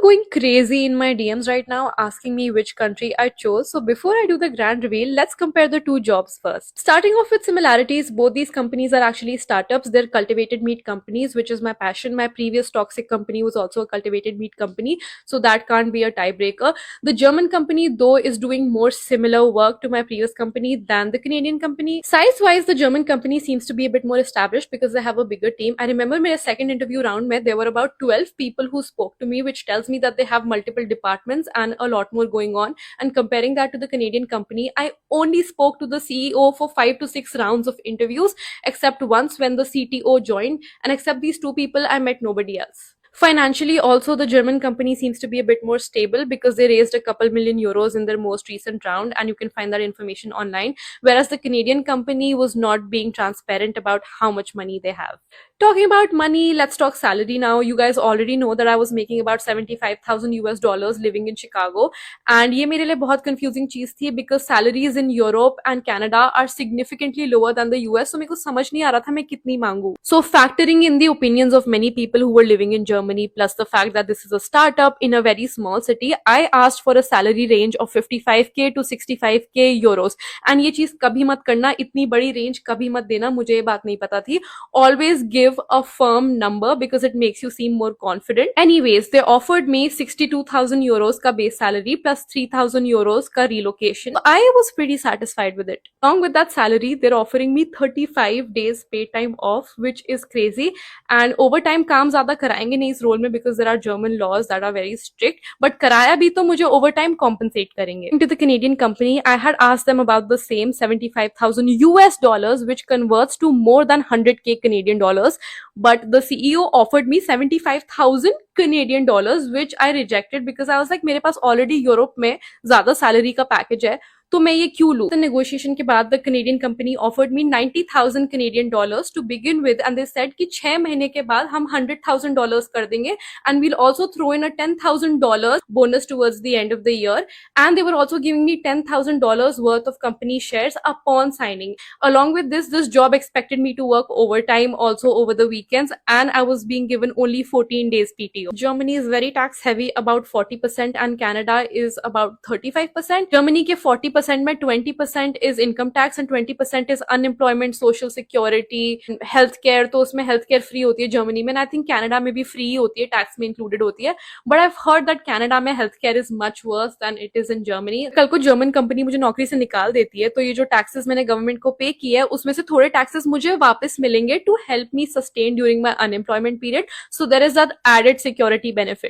going crazy in my DMs right now asking me which country I chose. So before I do the grand reveal, let's compare the two jobs first. Starting off with similarities, both these companies are actually startups. They're cultivated meat companies, which is my passion. My previous toxic company was also a cultivated meat company, so that can't be a tiebreaker. The German company, though, is doing more similar work to my previous company than the Canadian company. Size-wise, the German company seems to be a bit more established because they have a bigger team. I remember my second interview round where there were about 12 people who spoke to me, which tells me that they have multiple departments and a lot more going on. And comparing that to the Canadian company, I only spoke to the CEO for 5 to 6 rounds of interviews, except once when the CTO joined. And except these two people, I met nobody else. Financially, also, the German company seems to be a bit more stable because they raised a couple million euros in their most recent round, and you can find that information online. Whereas the Canadian company was not being transparent about how much money they have. Talking about money, let's talk salary now. You guys already know that I was making about 75,000 US dollars living in Chicago. And ये मेरे लिए बहुत confusing चीज थी because salaries in Europe and Canada are significantly lower than the US. So मेरे को समझ नहीं आ रहा था मैं कितनी मांगू. So factoring in the opinions of many people who were living in Germany, plus the fact that this is a startup in a very small city, I asked for a salary range of 55k to 65k euros. And ये चीज कभी मत करना, इतनी बड़ी range कभी मत देना, मुझे ये बात नहीं पता थी. Always give a firm number because it makes you seem more confident. Anyways, they offered me 62,000 euros ka base salary plus 3,000 euros ka relocation. So I was pretty satisfied with it. Along with that salary, they're offering me 35 days paid time off, which is crazy. And overtime काम ज़्यादा कराएंगे नहीं इस role में because there are German laws that are very strict. But कराया भी तो मुझे overtime compensate करेंगे. To the Canadian company, I had asked them about the same 75,000 US dollars, which converts to more than 100k Canadian dollars. But the CEO offered me 75,000 Canadian dollars, which I rejected because I was like, मेरे पास already Europe में ज़्यादा salary का package है, तो मैं ये क्यों लूं? The negotiation के बाद the Canadian company offered me 90,000 Canadian dollars to begin with, and they said कि 6 महीने के बाद हम $100,000 कर देंगे, and we'll also throw in a $10,000 bonus towards the end of the year, and they were also giving me $10,000 worth of company shares upon signing. Along with this job expected me to work overtime also over the weekends, and I was being given only 14 days PTO. Germany is very tax heavy, about 40%, and Canada is about 35%. Germany के 40% में 20% is income tax and 20% is unemployment, social security, healthcare. तो उसमें healthcare free होती है Germany में, and I think Canada में भी free होती है, tax में included होती है. But I've heard that Canada में healthcare is much worse than it is in Germany. कल को German company मुझे नौकरी से निकाल देती है, तो ये जो taxes मैंने government को pay किए हैं, उसमें से थोड़े taxes मुझे वापस मिलेंगे to help me sustain during my unemployment period. So there is that added security benefit.